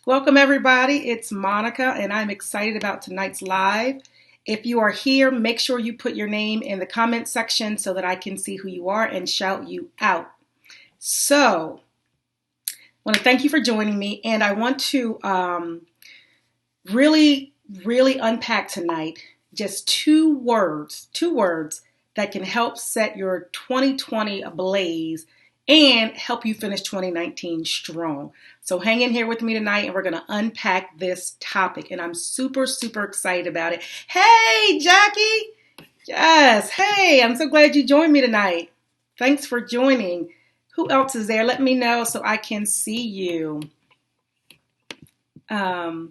Welcome, everybody. It's Monica, and I'm excited about tonight's live. If you are here, make sure you put your name in the comment section so that I can see who you are and shout you out. So, I want to thank you for joining me, and I want to really unpack tonight just two words that can help set your 2020 ablaze and help you finish 2019 strong. So hang in here with me tonight and we're going to unpack this topic, and I'm super excited about it. Hey, Jackie. Yes. Hey, I'm so glad you joined me tonight. Thanks for joining. Who else is there? Let me know so I can see you. So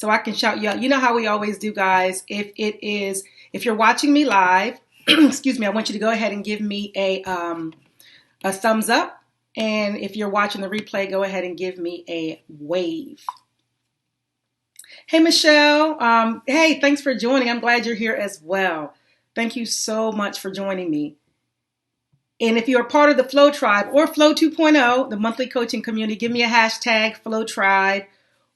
I can shout you out. You know how we always do, guys. If you're watching me live, excuse me, I want you to go ahead and give me a thumbs up. And if you're watching the replay, go ahead and give me a wave. Hey, Michelle. Hey, thanks for joining. I'm glad you're here as well. Thank you so much for joining me. And if you're a part of the Flow Tribe or Flow 2.0, the monthly coaching community, give me a hashtag Flow Tribe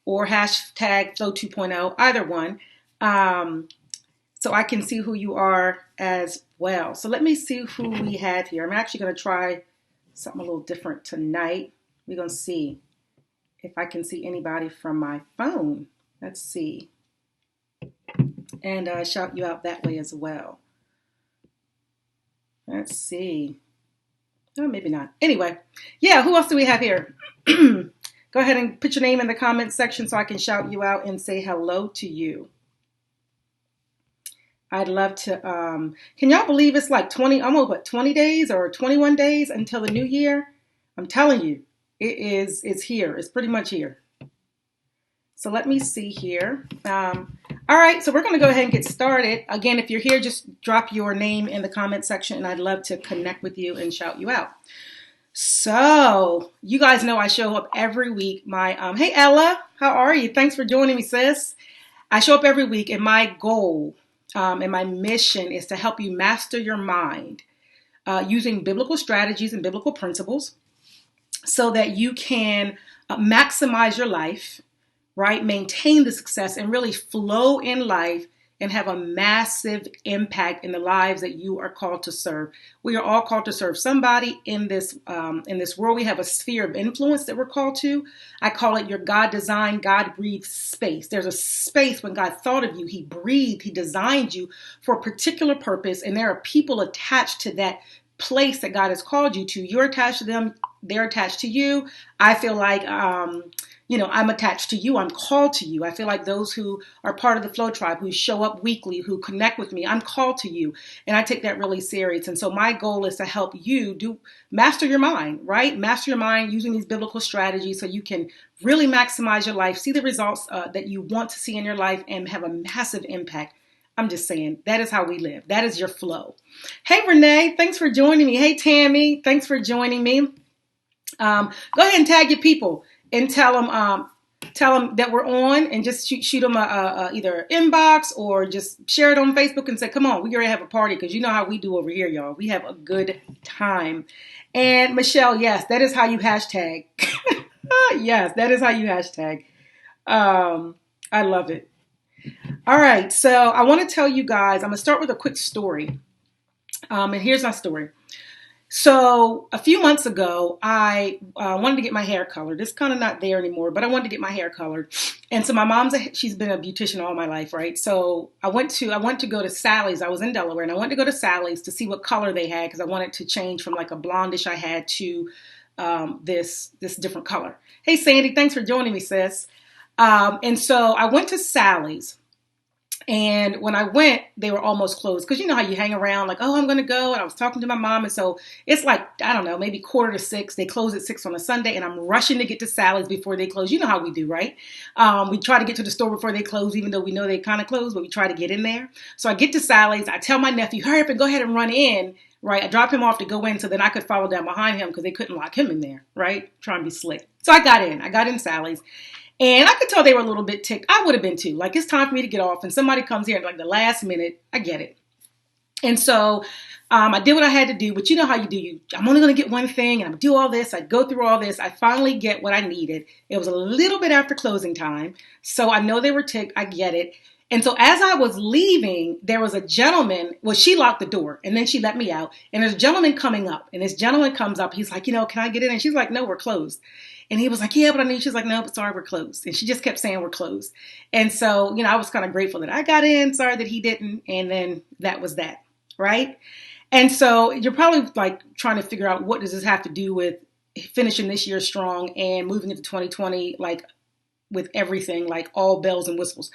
or hashtag Flow 2.0, either one, so I can see who you are as well. So let me see who we have here. I'm actually going to try something a little different tonight. We're going to see if I can see anybody from my phone. Let's see. And shout you out that way as well. Let's see. Oh, maybe not. Anyway, yeah, who else do we have here? Go ahead and put your name in the comments section so I can shout you out and say hello to you. I'd love to, can y'all believe it's like 20 days or 21 days until the new year? I'm telling you, it's here. It's pretty much here. So let me see here. All right, so we're going to go ahead and get started. Again, if you're here, just drop your name in the comment section and I'd love to connect with you and shout you out. So you guys know I show up every week. Hey Ella, how are you? Thanks for joining me, sis. I show up every week, and my goal and my mission is to help you master your mind using biblical strategies and biblical principles so that you can maximize your life, right? Maintain the success and really flow in life and have a massive impact in the lives that you are called to serve. We are all called to serve somebody in this world. We have a sphere of influence that we're called to. I call it your God-designed, God-breathed space. There's a space when God thought of you, He breathed, He designed you for a particular purpose, and there are people attached to that place that God has called you to. You're attached to them. They're attached to you. I feel like, I'm attached to you. I'm called to you. I feel like those who are part of the Flow Tribe, who show up weekly, who connect with me, I'm called to you. And I take that really serious. And so my goal is to help you master your mind, right? Master your mind using these biblical strategies so you can really maximize your life, see the results that you want to see in your life, and have a massive impact. I'm just saying, that is how we live. That is your flow. Hey, Renee, thanks for joining me. Hey, Tammy, thanks for joining me. Go ahead and tag your people and tell them that we're on, and just shoot them either inbox or just share it on Facebook and say, come on, we're going to have a party, because you know how we do over here, y'all. We have a good time. And Michelle, yes, that is how you hashtag. Yes, that is how you hashtag. I love it. All right, so I want to tell you guys, I'm going to start with a quick story. And here's my story. So a few months ago, I wanted to get my hair colored. It's kind of not there anymore, but I wanted to get my hair colored. And so my she's been a beautician all my life, right? So I went to go to Sally's. I was in Delaware, and I went to go to Sally's to see what color they had, because I wanted to change from like a blondish I had to this different color. Hey, Sandy, thanks for joining me, sis. And so I went to Sally's. And when I went, they were almost closed, because you know how you hang around like, oh, I'm going to go. And I was talking to my mom. And so it's like, I don't know, maybe 5:45. They close at 6 on a Sunday, and I'm rushing to get to Sally's before they close. You know how we do, right? We try to get to the store before they close, even though we know they kind of close, but we try to get in there. So I get to Sally's. I tell my nephew, hurry up and go ahead and run in, right? I drop him off to go in so then I could follow down behind him, because they couldn't lock him in there, right? Trying to be slick. So I got in Sally's. And I could tell they were a little bit ticked. I would have been too. Like, it's time for me to get off, and somebody comes here at like the last minute. I get it. And so I did what I had to do, but you know how you do. I'm only going to get one thing and I'm going to do all this. I go through all this. I finally get what I needed. It was a little bit after closing time. So I know they were ticked. I get it. And so as I was leaving, there was a gentleman. Well, she locked the door and then she let me out. And there's a gentleman coming up. And this gentleman comes up. He's like, can I get in? And she's like, no, we're closed. And he was like, yeah, but I need. She's like, no, but sorry, we're closed. And she just kept saying we're closed. And so, I was kind of grateful that I got in. Sorry that he didn't. And then that was that. Right. And so you're probably like trying to figure out, what does this have to do with finishing this year strong and moving into 2020, like with everything, like all bells and whistles.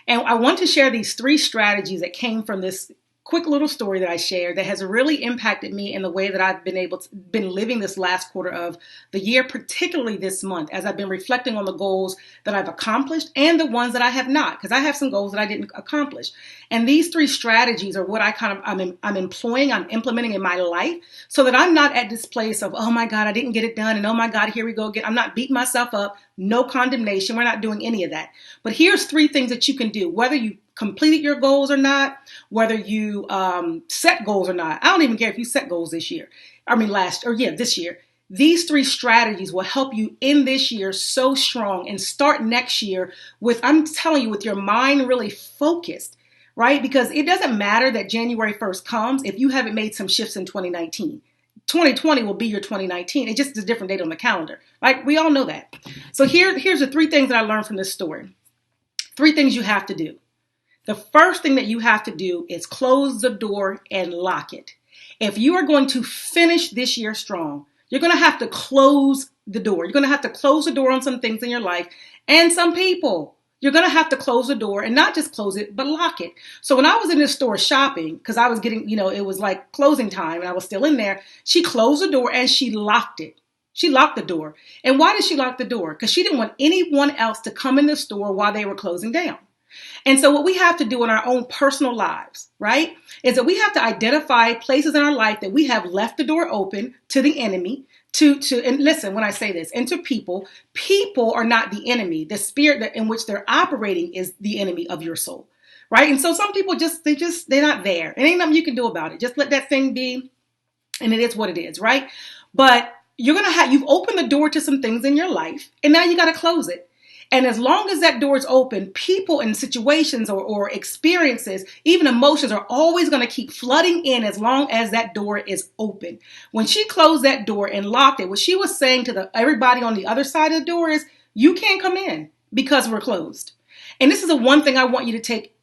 And I want to share these 3 strategies that came from this quick little story that I shared that has really impacted me in the way that I've been living this last quarter of the year, particularly this month, as I've been reflecting on the goals that I've accomplished and the ones that I have not, because I have some goals that I didn't accomplish. And these 3 strategies are what I'm employing, I'm implementing in my life, so that I'm not at this place of, oh my God, I didn't get it done, and oh my God, here we go again. I'm not beating myself up. No condemnation. We're not doing any of that. But here's 3 things that you can do, whether you completed your goals or not, whether you set goals or not. I don't even care if you set goals this year. This year. These 3 strategies will help you end this year so strong and start next year with your mind really focused, right? Because it doesn't matter that January 1st comes if you haven't made some shifts in 2019. 2020 will be your 2019. It's just a different date on the calendar. Like, we all know that. So here's the 3 things that I learned from this story. 3 things you have to do. The first thing that you have to do is close the door and lock it. If you are going to finish this year strong, you're going to have to close the door. You're going to have to close the door on some things in your life and some people. You're going to have to close the door, and not just close it, but lock it. So when I was in this store shopping, because I was getting, it was like closing time and I was still in there, she closed the door and she locked it. She locked the door. And why did she lock the door? Because she didn't want anyone else to come in the store while they were closing down. And so what we have to do in our own personal lives, right, is that we have to identify places in our life that we have left the door open to the enemy, and listen, when I say this, and to people are not the enemy. The spirit in which they're operating is the enemy of your soul, right? And so some people they're not there. It ain't nothing you can do about it. Just let that thing be, and it is what it is, right? But you've opened the door to some things in your life, and now you got to close it. And as long as that door is open, people and situations or experiences, even emotions, are always going to keep flooding in as long as that door is open. When she closed that door and locked it, what she was saying to everybody on the other side of the door is, you can't come in because we're closed. And this is the one thing I want you to take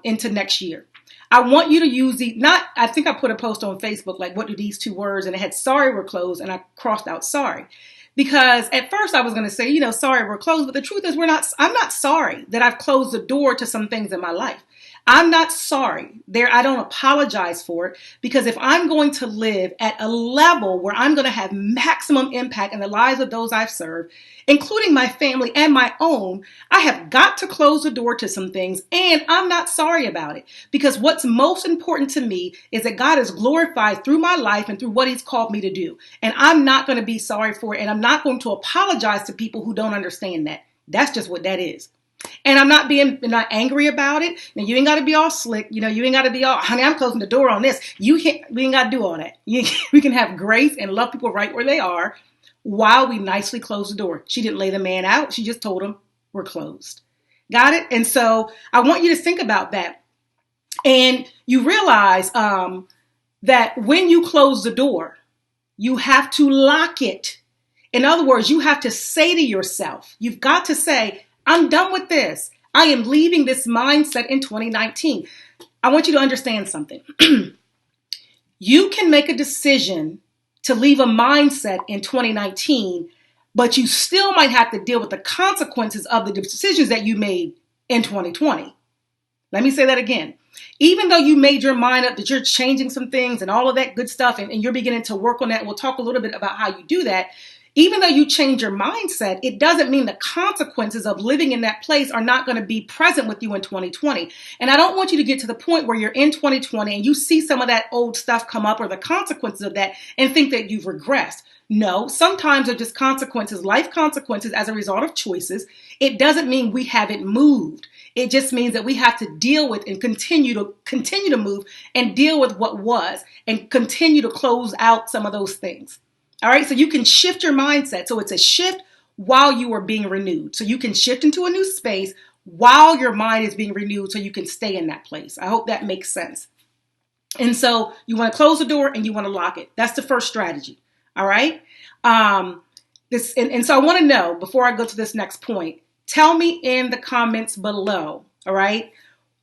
into next year. I want you to use I think I put a post on Facebook, like, what do these 2 words? And it had sorry, we're closed. And I crossed out sorry. Because at first I was going to say, sorry, we're closed. But the truth is I'm not sorry that I've closed the door to some things in my life. I'm not sorry. I don't apologize for it, because if I'm going to live at a level where I'm going to have maximum impact in the lives of those I've served, including my family and my own, I have got to close the door to some things, and I'm not sorry about it, because what's most important to me is that God is glorified through my life and through what He's called me to do. And I'm not going to be sorry for it, and I'm not going to apologize to people who don't understand that. That's just what that is. And I'm not angry about it. Now, you ain't got to be all slick. You ain't got to be all, honey, I'm closing the door on this. We ain't got to do all that. We can have grace and love people right where they are while we nicely close the door. She didn't lay the man out. She just told him we're closed. Got it? And so I want you to think about that. And you realize that when you close the door, you have to lock it. In other words, you have to say to yourself, you've got to say, I'm done with this. I am leaving this mindset in 2019. I want you to understand something. You can make a decision to leave a mindset in 2019, but you still might have to deal with the consequences of the decisions that you made in 2020. Let me say that again. Even though you made your mind up that you're changing some things and all of that good stuff, and you're beginning to work on that, and we'll talk a little bit about how you do that. Even though you change your mindset, it doesn't mean the consequences of living in that place are not going to be present with you in 2020. And I don't want you to get to the point where you're in 2020 and you see some of that old stuff come up or the consequences of that and think that you've regressed. No, sometimes they're just consequences, life consequences as a result of choices. It doesn't mean we haven't moved. It just means that we have to deal with and continue to move and deal with what was and continue to close out some of those things. All right, so you can shift your mindset. So it's a shift while you are being renewed. So you can shift into a new space while your mind is being renewed so you can stay in that place. I hope that makes sense. And so you want to close the door and you want to lock it. That's the first strategy. All right. So I want to know, before I go to this next point, tell me in the comments below. All right.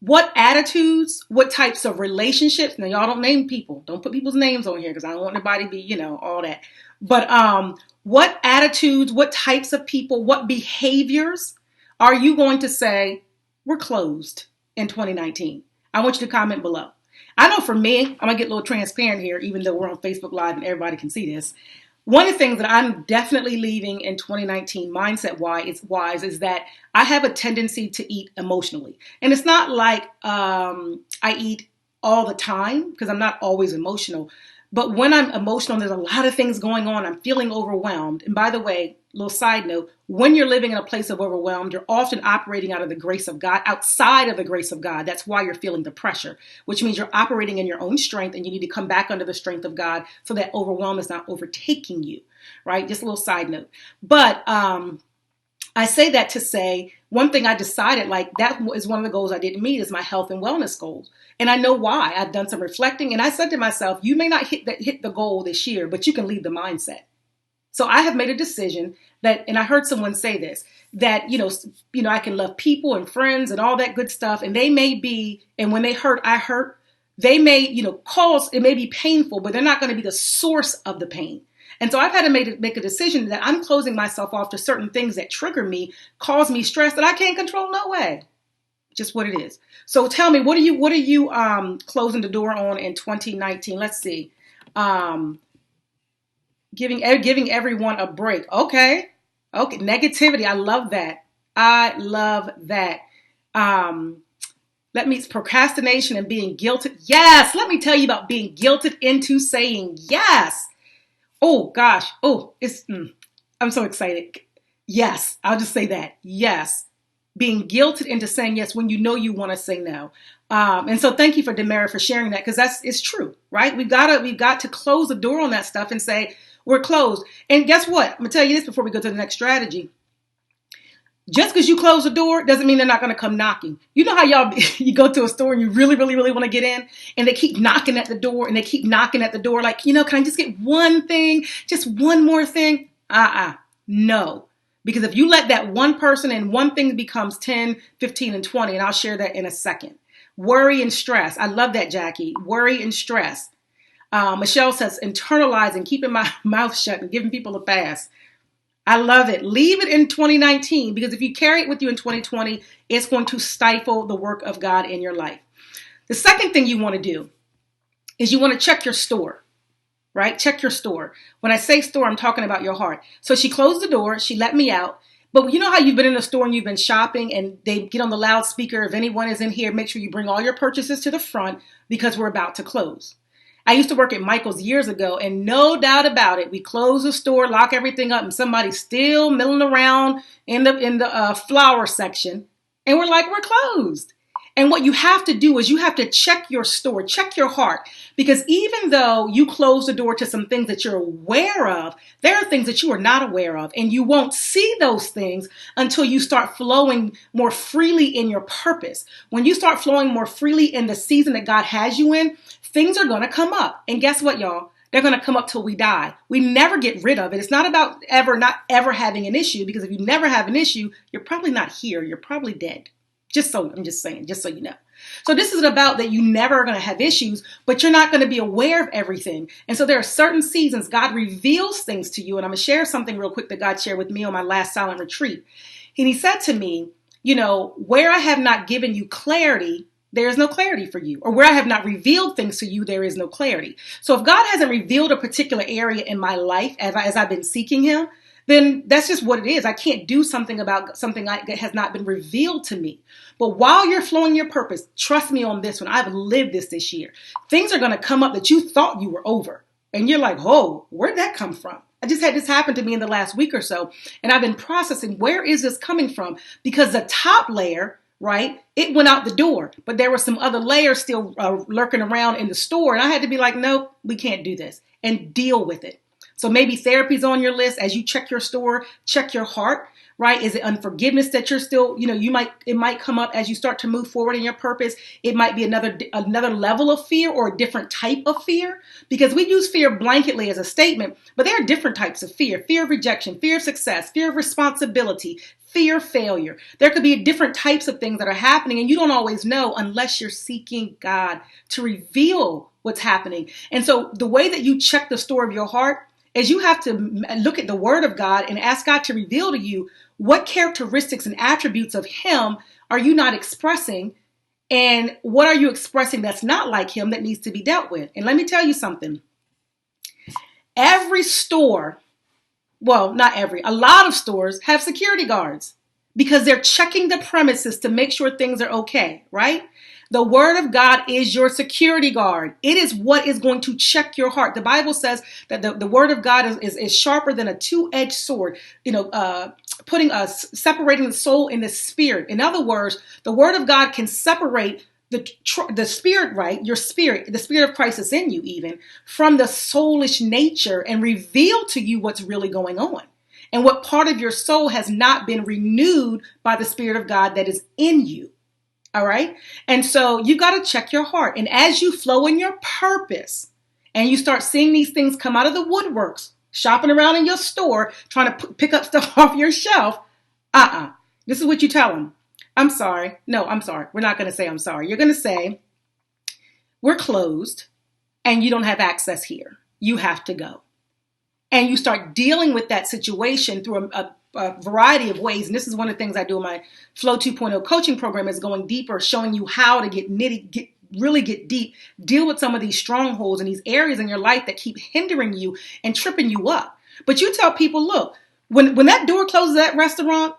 What attitudes, what types of relationships, now y'all don't name people, don't put people's names on here because I don't want anybody to be, all that. But what attitudes, what types of people, what behaviors are you going to say we're closed in 2019? I want you to comment below. I know for me, I'm going to get a little transparent here, even though we're on Facebook Live and everybody can see this. One of the things that I'm definitely leaving in 2019 mindset-wise is that I have a tendency to eat emotionally. And it's not like I eat all the time because I'm not always emotional. But when I'm emotional, there's a lot of things going on. I'm feeling overwhelmed. And by the way, little side note, when you're living in a place of overwhelmed, you're often operating out of the grace of God, outside of the grace of God. That's why you're feeling the pressure, which means you're operating in your own strength and you need to come back under the strength of God so that overwhelm is not overtaking you, right? Just a little side note. But I say that to say one thing I decided, like that is one of the goals I didn't meet, is my health and wellness goals. And I know why. I've done some reflecting and I said to myself, you may not hit the goal this year, but you can leave the mindset. So I have made a decision that, and I heard someone say this, that, I can love people and friends and all that good stuff. And they may be, and when they hurt, I hurt. They may, it may be painful, but they're not going to be the source of the pain. And so I've had to make a decision that I'm closing myself off to certain things that trigger me, cause me stress that I can't control. No way. Just what it is. So tell me, what are you closing the door on in 2019? Let's see. Giving everyone a break. Okay. Negativity. I love that. Procrastination and being guilted. Yes. Let me tell you about being guilted into saying yes. Oh gosh. Oh, I'm so excited. Yes. I'll just say that. Yes. Being guilted into saying yes when you want to say no. And so thank you for Demara for sharing that, because it's true, right? We've got to close the door on that stuff and say we're closed. And guess what? I'm gonna tell you this before we go to the next strategy. Just because you close the door doesn't mean they're not going to come knocking. You know how you go to a store and you really, really, really want to get in and they keep knocking at the door and they keep knocking at the door like, can I just get one thing, just one more thing? No. Because if you let that one person and one thing becomes 10, 15, and 20, and I'll share that in a second. Worry and stress. I love that, Jackie. Worry and stress. Michelle says, internalizing, keeping my mouth shut and giving people a pass. I love it. Leave it in 2019, because if you carry it with you in 2020, it's going to stifle the work of God in your life. The second thing you want to do is you want to check your store, right? Check your store. When I say store, I'm talking about your heart. So she closed the door. She let me out. But you know how you've been in a store and you've been shopping and they get on the loudspeaker. If anyone is in here, make sure you bring all your purchases to the front because we're about to close. I used to work at Michael's years ago, and no doubt about it, we close the store, lock everything up, and somebody's still milling around in the flower section, and we're like, we're closed. And what you have to do is you have to check your store, check your heart, because even though you close the door to some things that you're aware of, there are things that you are not aware of, and you won't see those things until you start flowing more freely in your purpose. When you start flowing more freely in the season that God has you in, things are going to come up. And guess what, y'all? They're going to come up till we die. We never get rid of it. It's not about not ever having an issue, because if you never have an issue, you're probably not here. You're probably dead. I'm just saying, just so you know. So this isn't about that you never are going to have issues, but you're not going to be aware of everything. And so there are certain seasons God reveals things to you. And I'm going to share something real quick that God shared with me on my last silent retreat. And he said to me, where I have not given you clarity, there is no clarity for you. Or where I have not revealed things to you, there is no clarity. So if God hasn't revealed a particular area in my life as I've been seeking him, then that's just what it is. I can't do something about something that has not been revealed to me. But while you're flowing your purpose, trust me on this one. I've lived this year. Things are going to come up that you thought you were over. And you're like, oh, where'd that come from? I just had this happen to me in the last week or so. And I've been processing, where is this coming from? Because the top layer, right, it went out the door. But there were some other layers still lurking around in the store. And I had to be like, nope, we can't do this, and deal with it. So maybe therapy's on your list as you check your store, check your heart, right? Is it unforgiveness that you're still, it might come up as you start to move forward in your purpose. It might be another level of fear or a different type of fear, because we use fear blanketly as a statement, but there are different types of fear: fear of rejection, fear of success, fear of responsibility, fear of failure. There could be different types of things that are happening, and you don't always know unless you're seeking God to reveal what's happening. And so the way that you check the store of your heart is you have to look at the Word of God and ask God to reveal to you what characteristics and attributes of Him are you not expressing, and what are you expressing that's not like Him that needs to be dealt with. And let me tell you something. Every store, well, not every, a lot of stores have security guards because they're checking the premises to make sure things are okay, right? The Word of God is your security guard. It is what is going to check your heart. The Bible says that the Word of God is sharper than a two-edged sword, separating the soul and the spirit. In other words, the Word of God can separate the spirit, right? Your spirit, the Spirit of Christ is in you even, from the soulish nature, and reveal to you what's really going on and what part of your soul has not been renewed by the Spirit of God that is in you. All right. And so you got to check your heart. And as you flow in your purpose and you start seeing these things come out of the woodworks, shopping around in your store, trying to pick up stuff off your shelf. This is what you tell them. I'm sorry. No, I'm sorry. We're not going to say I'm sorry. You're going to say, we're closed and you don't have access here. You have to go. And you start dealing with that situation through a variety of ways. And this is one of the things I do in my Flow 2.0 coaching program, is going deeper, showing you how to really get deep, deal with some of these strongholds and these areas in your life that keep hindering you and tripping you up. But you tell people, look, when that door closes at that restaurant,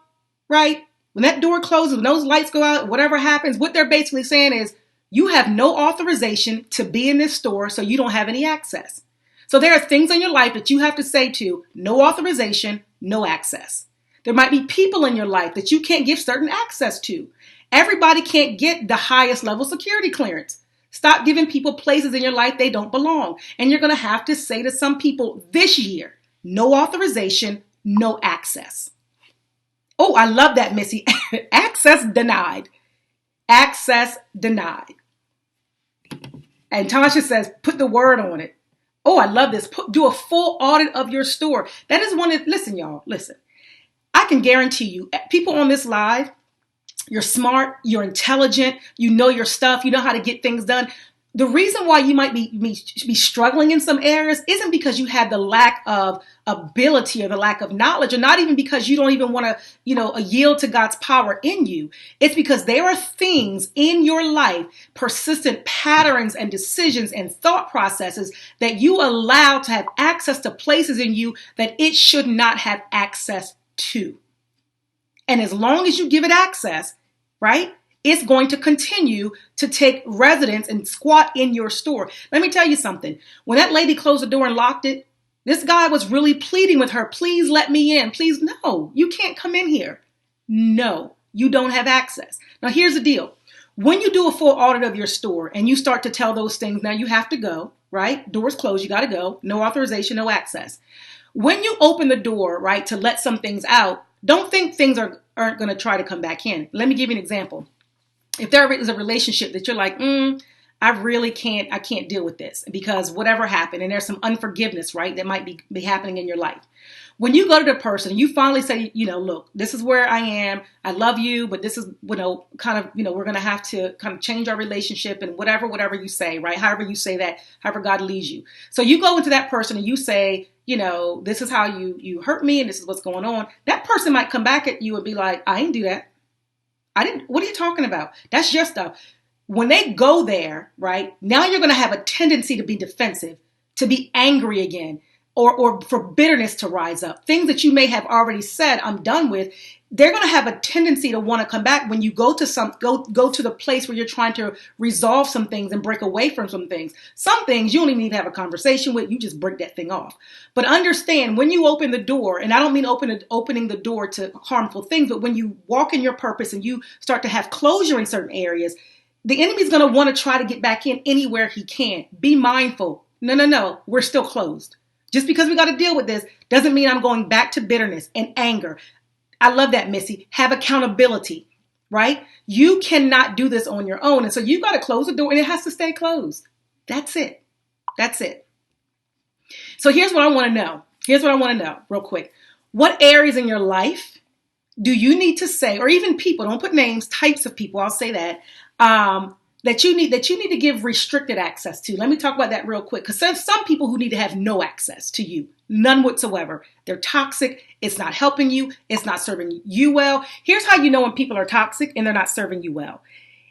right? When that door closes, when those lights go out, whatever happens, what they're basically saying is you have no authorization to be in this store, so you don't have any access. So there are things in your life that you have to say to: no authorization, no access. There might be people in your life that you can't give certain access to. Everybody can't get the highest level security clearance. Stop giving people places in your life they don't belong. And you're going to have to say to some people this year: no authorization, no access. Oh, I love that, Missy. Access denied. Access denied. And Tasha says, put the word on it. Oh, I love this. Do a full audit of your store. That is listen, y'all, listen. I can guarantee you, people on this live, you're smart, you're intelligent, you know your stuff, you know how to get things done. The reason why you might be struggling in some areas isn't because you had the lack of ability or the lack of knowledge, or not even because you don't even want to, yield to God's power in you. It's because there are things in your life, persistent patterns and decisions and thought processes that you allow to have access to places in you that it should not have access to. And as long as you give it access, right, it's going to continue to take residence and squat in your store. Let me tell you something. When that lady closed the door and locked it, this guy was really pleading with her, please let me in. Please, no, you can't come in here. No, you don't have access. Now, here's the deal. When you do a full audit of your store and you start to tell those things, now you have to go, right? Doors closed, you got to go. No authorization, no access. When you open the door, right, to let some things out, don't think things aren't going to try to come back in. Let me give you an example. If there is a relationship that you're like, I can't deal with this because whatever happened, and there's some unforgiveness, right, that might be happening in your life. When you go to the person, you finally say, look, this is where I am. I love you, but this is, we're going to have to kind of change our relationship, and whatever you say, right? However you say that, however God leads you. So you go into that person and you say, this is how you hurt me and this is what's going on. That person might come back at you and be like, I didn't do that. What are you talking about? That's your stuff. When they go there, right, now you're going to have a tendency to be defensive, to be angry again. or for bitterness to rise up, things that you may have already said, I'm done with, they're going to have a tendency to want to come back when you go to the place where you're trying to resolve some things and break away from some things. Some things you don't even need to have a conversation with. You just break that thing off. But understand, when you open the door, and I don't mean opening the door to harmful things, but when you walk in your purpose and you start to have closure in certain areas, the enemy's going to want to try to get back in anywhere he can. Be mindful. No. We're still closed. Just because we got to deal with this doesn't mean I'm going back to bitterness and anger. I love that, Missy. Have accountability, right? You cannot do this on your own. And so you got to close the door and it has to stay closed. That's it. That's it. So here's what I want to know. Here's what I want to know real quick. What areas in your life do you need to say, or even people, don't put names, types of people, I'll say that, that you need to give restricted access to? Let me talk about that real quick, because there's some people who need to have no access to you, none whatsoever. They're toxic. It's not helping you. It's not serving you well. Here's how you know when people are toxic and they're not serving you well.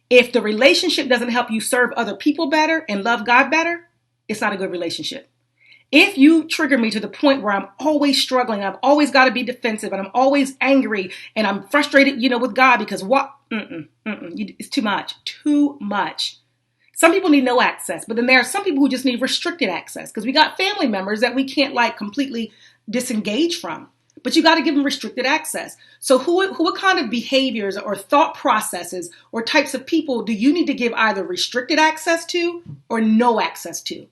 If the relationship doesn't help you serve other people better and love God better, it's not a good relationship. If you trigger me to the point where I'm always struggling, I've always got to be defensive, and I'm always angry, and I'm frustrated, with God, because it's too much. Some people need no access, but then there are some people who just need restricted access, because we got family members that we can't completely disengage from, but you got to give them restricted access. So what kind of behaviors or thought processes or types of people do you need to give either restricted access to or no access to?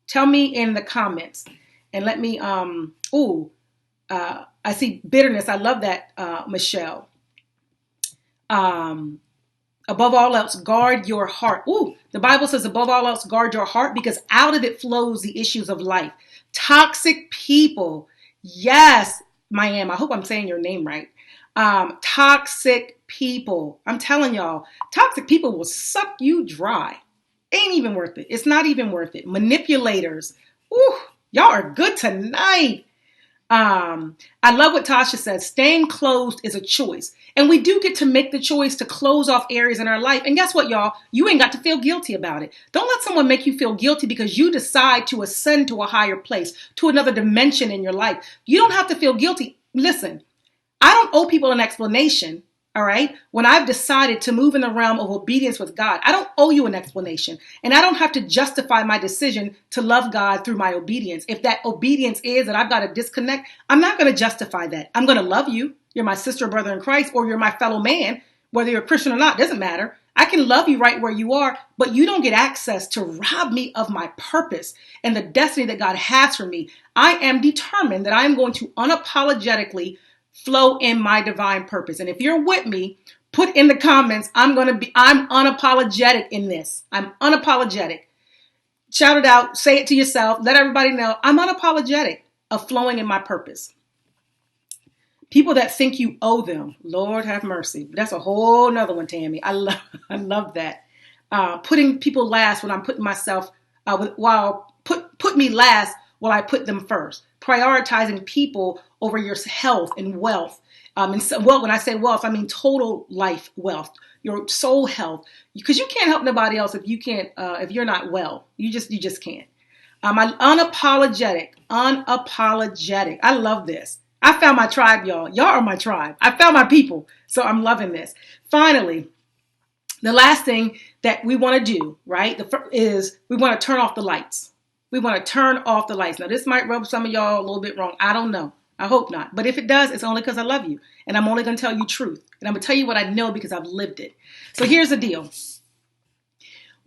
Tell me in the comments, and let me, I see bitterness. I love that, Michelle. Above all else, guard your heart. The Bible says above all else, guard your heart, because out of it flows the issues of life. Toxic people. Yes, Miami. I hope I'm saying your name right. Toxic people. I'm telling y'all, toxic people will suck you dry. Ain't even worth it. It's not even worth it. Manipulators. Y'all are good tonight. I love what Tasha says. Staying closed is a choice. And we do get to make the choice to close off areas in our life. And guess what, y'all? You ain't got to feel guilty about it. Don't let someone make you feel guilty because you decide to ascend to a higher place, to another dimension in your life. You don't have to feel guilty. Listen, I don't owe people an explanation. All right. When I've decided to move in the realm of obedience with God, I don't owe you an explanation, and I don't have to justify my decision to love God through my obedience. If that obedience is that I've got to disconnect, I'm not going to justify that. I'm going to love you. You're my sister or brother in Christ, or you're my fellow man, whether you're a Christian or not, doesn't matter. I can love you right where you are, but you don't get access to rob me of my purpose and the destiny that God has for me. I am determined that I am going to unapologetically flow in my divine purpose. And if you're with me, put in the comments, I'm unapologetic in this. I'm unapologetic. Shout it out, say it to yourself, let everybody know I'm unapologetic of flowing in my purpose. People that think you owe them, Lord have mercy. That's a whole nother one, Tammy. I love that. Putting people last when I'm putting myself, put me last while I put them first. Prioritizing people over your health and wealth. And so, when I say wealth, I mean total life wealth, your soul health, because you can't help nobody else if you can't, if you're not well. You just can't. I'm unapologetic. I love this. I found my tribe, y'all. Y'all are my tribe. I found my people. So I'm loving this. Finally, the last thing that we want to do, right, is we want to turn off the lights. We want to turn off the lights. Now, this might rub some of y'all a little bit wrong. I don't know. I hope not. But if it does, it's only because I love you. And I'm only going to tell you truth. And I'm going to tell you what I know because I've lived it. So here's the deal.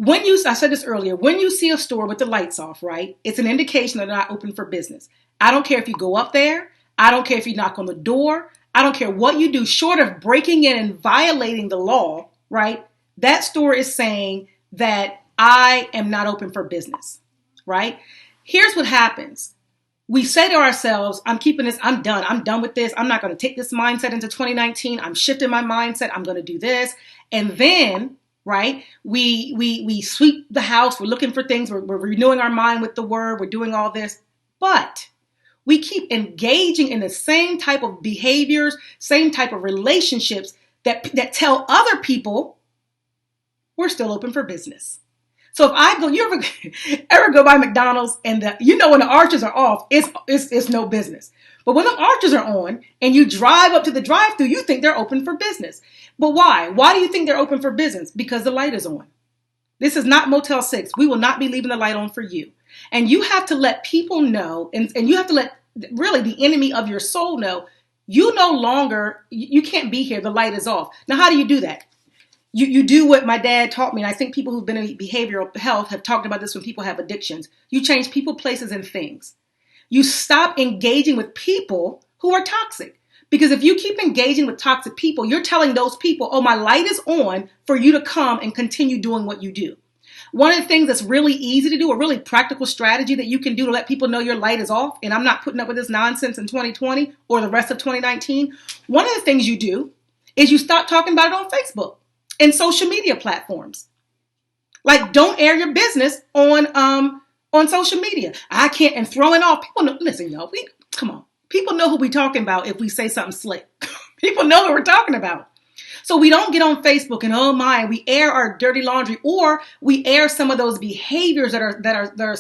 I said this earlier, when you see a store with the lights off, right, it's an indication they're not open for business. I don't care if you go up there. I don't care if you knock on the door. I don't care what you do, short of breaking in and violating the law, right? That store is saying that I am not open for business. Right? Here's what happens. We say to ourselves, I'm keeping this. I'm done. I'm done with this. I'm not going to take this mindset into 2019. I'm shifting my mindset. I'm going to do this. And then, right, we sweep the house. We're looking for things. We're renewing our mind with the word. We're doing all this. But we keep engaging in the same type of behaviors, same type of relationships that tell other people we're still open for business. So if I go, you ever go by McDonald's and when the arches are off, it's no business. But when the arches are on and you drive up to the drive-thru, you think they're open for business. But why? Why do you think they're open for business? Because the light is on. This is not Motel 6. We will not be leaving the light on for you. And you have to let people know, and you have to let really the enemy of your soul know, you no longer, you can't be here. The light is off. Now, how do you do that? You do what my dad taught me, and I think people who've been in behavioral health have talked about this when people have addictions. You change people, places, and things. You stop engaging with people who are toxic. Because if you keep engaging with toxic people, you're telling those people, oh, my light is on for you to come and continue doing what you do. One of the things that's really easy to do, a really practical strategy that you can do to let people know your light is off, and I'm not putting up with this nonsense in 2020 or the rest of 2019, one of the things you do is you stop talking about it on Facebook and social media platforms. Like, don't air your business on social media. I can't, and throwing off, people know, listen, y'all, come on. People know who we're talking about if we say something slick. People know who we're talking about. So we don't get on Facebook and, oh my, we air our dirty laundry, or we air some of those behaviors that are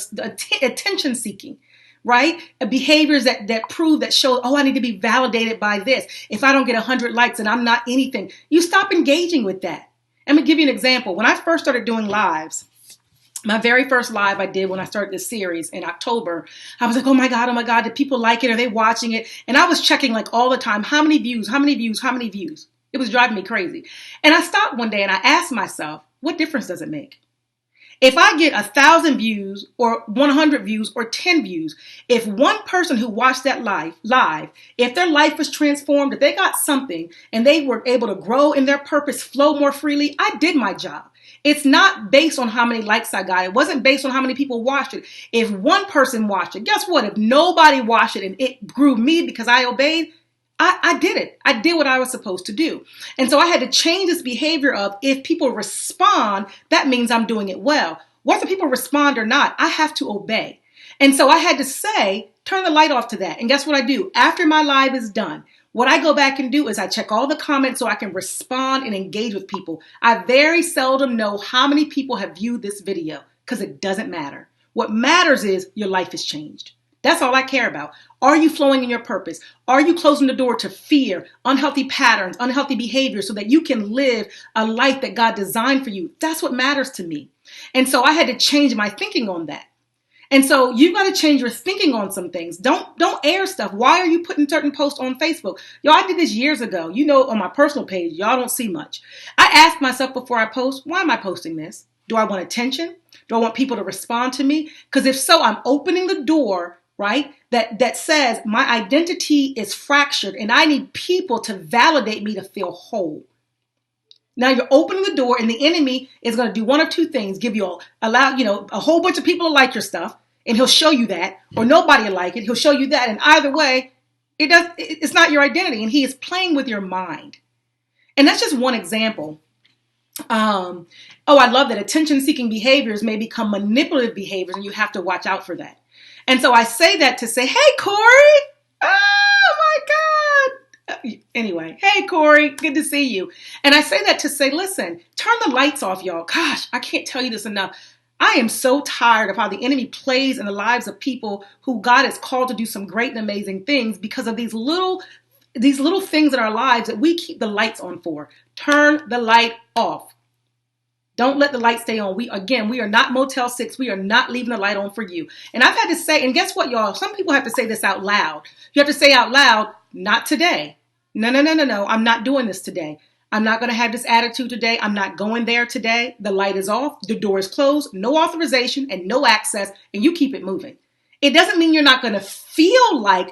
attention seeking, right? Behaviors that prove, that show, oh, I need to be validated by this. If I don't get 100 likes and I'm not anything, you stop engaging with that. Let me give you an example. When I first started doing lives, my very first live I did when I started this series in October, I was like, oh my God, did people like it? Are they watching it? And I was checking like all the time, how many views? It was driving me crazy. And I stopped one day and I asked myself, what difference does it make? If I get 1,000 views or 100 views or 10 views, if one person who watched that live, if their life was transformed, if they got something and they were able to grow in their purpose, flow more freely, I did my job. It's not based on how many likes I got. It wasn't based on how many people watched it. If one person watched it, guess what? If nobody watched it and it grew me because I obeyed, I did it. I did what I was supposed to do. And so I had to change this behavior of, if people respond, that means I'm doing it well. Whether people respond or not, I have to obey. And so I had to say, turn the light off to that. And guess what I do? After my live is done, what I go back and do is I check all the comments so I can respond and engage with people. I very seldom know how many people have viewed this video because it doesn't matter. What matters is your life has changed. That's all I care about. Are you flowing in your purpose? Are you closing the door to fear, unhealthy patterns, unhealthy behaviors so that you can live a life that God designed for you? That's what matters to me. And so I had to change my thinking on that. And so you've got to change your thinking on some things. Don't air stuff. Why are you putting certain posts on Facebook? I did this years ago. On my personal page, y'all don't see much. I asked myself before I post, why am I posting this? Do I want attention? Do I want people to respond to me? Because if so, I'm opening the door, right? That says my identity is fractured and I need people to validate me to feel whole. Now you're opening the door and the enemy is going to do one of two things. Give you a whole bunch of people to like your stuff and he'll show you that, or nobody will like it. He'll show you that. And either way, it's not your identity and he is playing with your mind. And that's just one example. I love that attention seeking behaviors may become manipulative behaviors and you have to watch out for that. And so I say that to say, hey, Corey. Oh my God. Anyway, hey, Corey, good to see you. And I say that to say, listen, turn the lights off, y'all. Gosh, I can't tell you this enough. I am so tired of how the enemy plays in the lives of people who God has called to do some great and amazing things because of these little things in our lives that we keep the lights on for. Turn the light off. Don't let the light stay on. We are not Motel 6. We are not leaving the light on for you. And I've had to say, and guess what, y'all? Some people have to say this out loud. You have to say out loud, not today. No. I'm not doing this today. I'm not going to have this attitude today. I'm not going there today. The light is off. The door is closed. No authorization and no access. And you keep it moving. It doesn't mean you're not going to feel like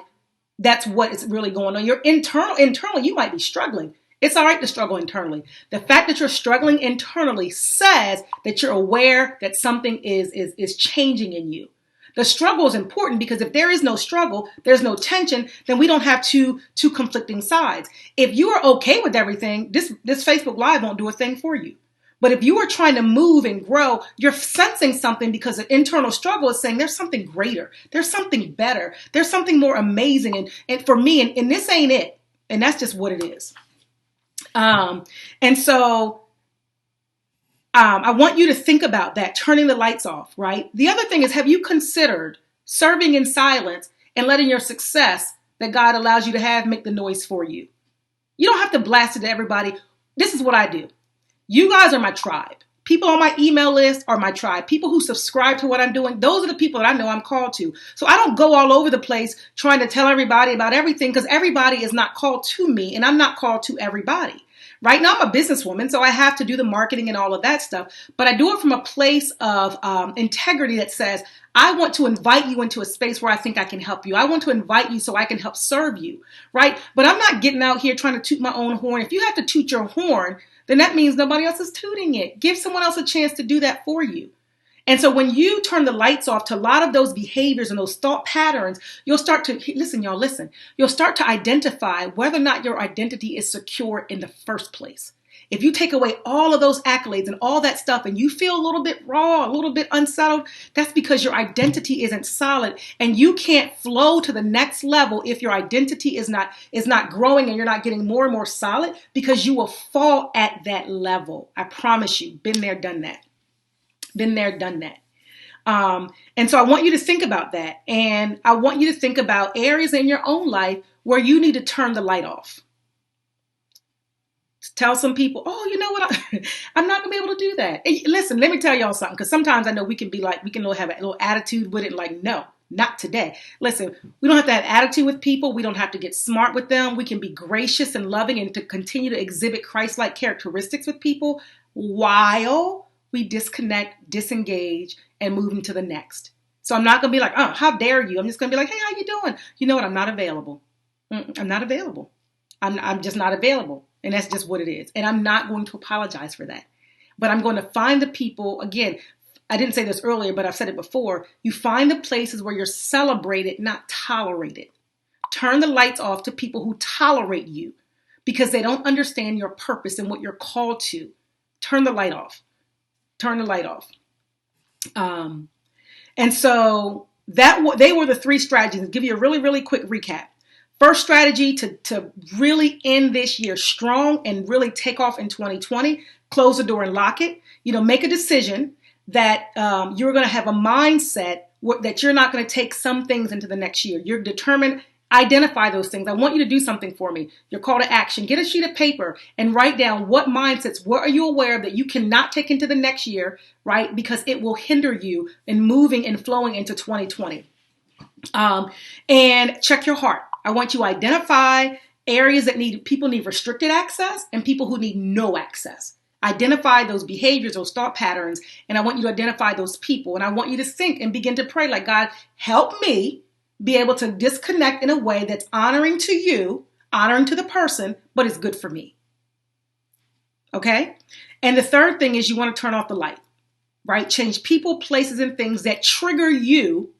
that's what is really going on. You're internally, you might be struggling. It's all right to struggle internally. The fact that you're struggling internally says that you're aware that something is changing in you. The struggle is important because if there is no struggle, there's no tension, then we don't have two conflicting sides. If you are okay with everything, this Facebook Live won't do a thing for you. But if you are trying to move and grow, you're sensing something because the internal struggle is saying there's something greater. There's something better. There's something more amazing. And for me, and this ain't it. And that's just what it is. And so I want you to think about that, turning the lights off, right? The other thing is, have you considered serving in silence and letting your success that God allows you to have make the noise for you? You don't have to blast it to everybody. This is what I do. You guys are my tribe. People on my email list are my tribe. People who subscribe to what I'm doing, those are the people that I know I'm called to. So I don't go all over the place trying to tell everybody about everything, because everybody is not called to me and I'm not called to everybody. Right now I'm a businesswoman, so I have to do the marketing and all of that stuff. But I do it from a place of integrity that says, I want to invite you into a space where I think I can help you. I want to invite you so I can help serve you, right? But I'm not getting out here trying to toot my own horn. If you have to toot your horn, then that means nobody else is tooting it. Give someone else a chance to do that for you. And so when you turn the lights off to a lot of those behaviors and those thought patterns, you'll start to, listen, y'all, listen. You'll start to identify whether or not your identity is secure in the first place. If you take away all of those accolades and all that stuff and you feel a little bit raw, a little bit unsettled, that's because your identity isn't solid, and you can't flow to the next level if your identity is not growing and you're not getting more and more solid, because you will fall at that level. I promise you, been there, done that. Been there, done that. And so I want you to think about that. And I want you to think about areas in your own life where you need to turn the light off. Tell some people, oh, you know what? I'm not gonna be able to do that. And listen, let me tell y'all something, because sometimes I know we can have a little attitude with it, like, no, not today. Listen, we don't have to have attitude with people. We don't have to get smart with them. We can be gracious and loving and to continue to exhibit Christ-like characteristics with people while we disconnect, disengage, and move into the next. So I'm not going to be like, oh, how dare you? I'm just going to be like, hey, how you doing? You know what? I'm not available. I'm not available. I'm just not available. And that's just what it is. And I'm not going to apologize for that. But I'm going to find the people, again, I didn't say this earlier, but I've said it before. You find the places where you're celebrated, not tolerated. Turn the lights off to people who tolerate you because they don't understand your purpose and what you're called to. Turn the light off. Turn the light off. And so they were the three strategies. I'll give you a really, really quick recap. First strategy to really end this year strong and really take off in 2020, close the door and lock it. Make a decision that you're going to have a mindset that you're not going to take some things into the next year. You're determined. Identify those things. I want you to do something for me. Your call to action. Get a sheet of paper and write down what mindsets, what are you aware of that you cannot take into the next year, right? Because it will hinder you in moving and flowing into 2020. And check your heart. I want you to identify areas that people need restricted access and people who need no access. Identify those behaviors, those thought patterns, and I want you to identify those people. And I want you to think and begin to pray like, God, help me be able to disconnect in a way that's honoring to you, honoring to the person, but it's good for me. Okay? And the third thing is you want to turn off the light, right? Change people, places, and things that trigger you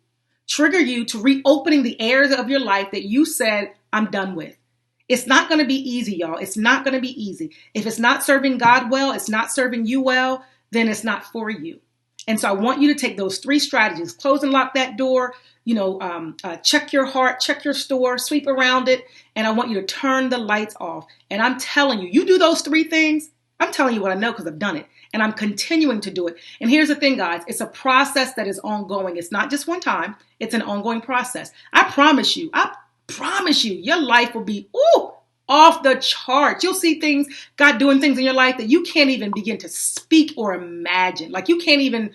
to reopening the areas of your life that you said, I'm done with. It's not going to be easy, y'all. It's not going to be easy. If it's not serving God well, it's not serving you well, then it's not for you. And so I want you to take those three strategies, close and lock that door, check your heart, check your store, sweep around it. And I want you to turn the lights off. And I'm telling you, you do those three things. I'm telling you what I know because I've done it and I'm continuing to do it. And here's the thing, guys, it's a process that is ongoing. It's not just one time. It's an ongoing process. I promise you, your life will be, off the charts. You'll see things, God doing things in your life that you can't even begin to speak or imagine. Like you can't even,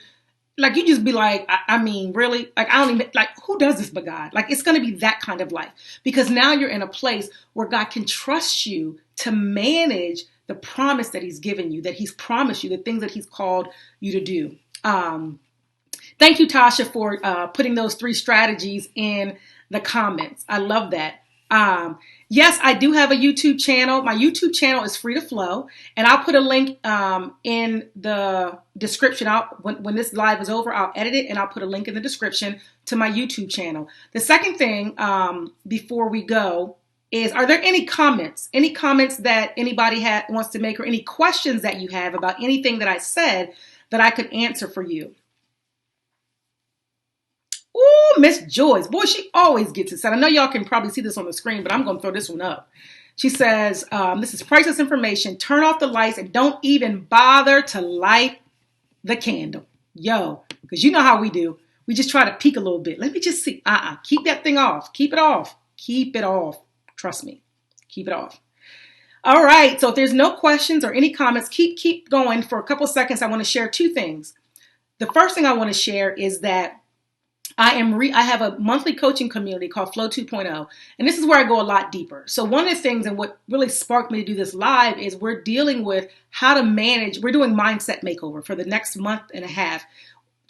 like you just be like, I mean, really? Like I don't even, like who does this but God? Like it's going to be that kind of life because now you're in a place where God can trust you to manage the promise that he's given you, that he's promised you, the things that he's called you to do. Thank you, Tasha, for putting those three strategies in the comments. I love that. Yes, I do have a YouTube channel. My YouTube channel is Free to Flow, and I'll put a link in the description. When this live is over, I'll edit it and I'll put a link in the description to my YouTube channel. The second thing before we go is, are there any comments? Any comments that anybody wants to make, or any questions that you have about anything that I said that I could answer for you? Ooh, Miss Joyce. Boy, she always gets it said. I know y'all can probably see this on the screen, but I'm going to throw this one up. She says, this is priceless information. Turn off the lights and don't even bother to light the candle. Yo, because you know how we do. We just try to peek a little bit. Let me just see. Keep that thing off. Keep it off. Keep it off. Trust me. Keep it off. All right. So if there's no questions or any comments, keep going for a couple seconds. I want to share two things. The first thing I want to share is that I have a monthly coaching community called Flow 2.0, and this is where I go a lot deeper. So one of the things, and what really sparked me to do this live, is we're dealing with how to manage. We're doing mindset makeover for the next month and a half.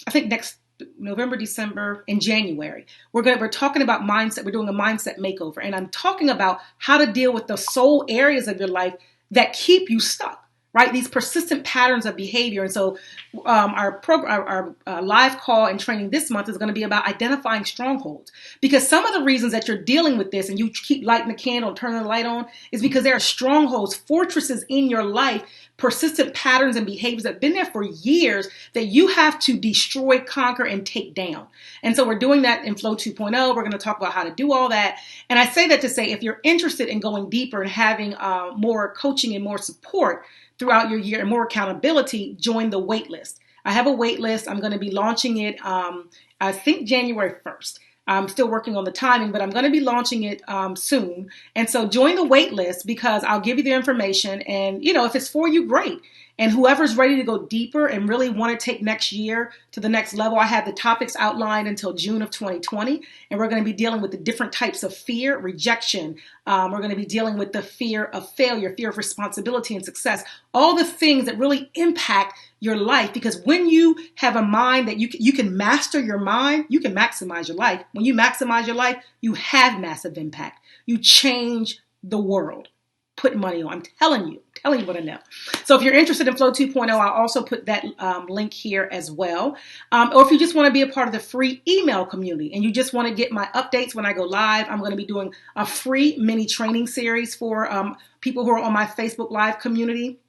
I think next November, December, and January. We're talking about mindset. We're doing a mindset makeover, and I'm talking about how to deal with the soul areas of your life that keep you stuck. Right? These persistent patterns of behavior. And so our live call and training this month is going to be about identifying strongholds. Because some of the reasons that you're dealing with this and you keep lighting the candle and turning the light on is because there are strongholds, fortresses in your life, persistent patterns and behaviors that have been there for years that you have to destroy, conquer, and take down. And so we're doing that in Flow 2.0. We're going to talk about how to do all that. And I say that to say, if you're interested in going deeper and having more coaching and more support throughout your year and more accountability, join the wait list. I have a wait list. I'm going to be launching it, I think January 1st. I'm still working on the timing, but I'm going to be launching it soon. And so join the wait list because I'll give you the information. And, if it's for you, great. And whoever's ready to go deeper and really want to take next year to the next level, I have the topics outlined until June of 2020. And we're going to be dealing with the different types of fear, rejection. We're going to be dealing with the fear of failure, fear of responsibility and success, all the things that really impact your life. Because when you have a mind that you can master your mind, you can maximize your life. When you maximize your life, you have massive impact. You change the world. Put money on. I'm telling you what I know. So if you're interested in Flow 2.0, I'll also put that link here as well. Or if you just want to be a part of the free email community and you just want to get my updates when I go live, I'm going to be doing a free mini training series for people who are on my Facebook Live community.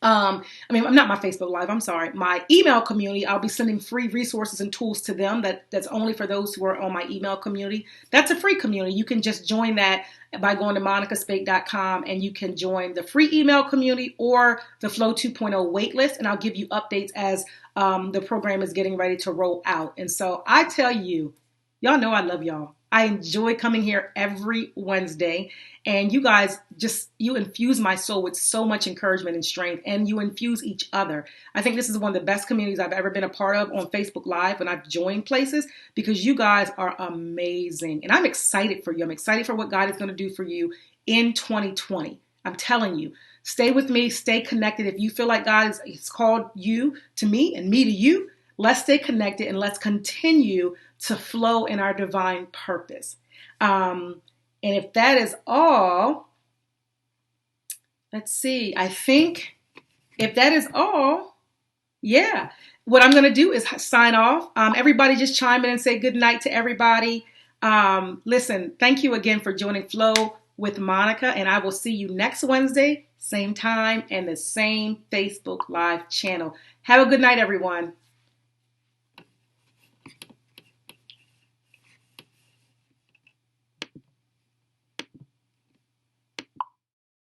I'm not my Facebook Live, I'm sorry, my email community. I'll be sending free resources and tools to them that's only for those who are on my email community. That's a free community. You can just join that by going to monicaspate.com and you can join the free email community or the Flow 2.0 waitlist, and I'll give you updates as the program is getting ready to roll out. And so I tell you, y'all know I love y'all. I enjoy coming here every Wednesday, and you guys you infuse my soul with so much encouragement and strength, and you infuse each other. I think this is one of the best communities I've ever been a part of on Facebook Live when I've joined places because you guys are amazing, and I'm excited for you. I'm excited for what God is going to do for you in 2020. I'm telling you, stay with me, stay connected. If you feel like God has called you to me and me to you, let's stay connected and let's continue to flow in our divine purpose. And if that is all, let's see, I think if that is all, yeah, what I'm going to do is sign off. Everybody just chime in and say good night to everybody. Listen, thank you again for joining Flow with Monica, and I will see you next Wednesday, same time and the same Facebook Live channel. Have a good night, everyone.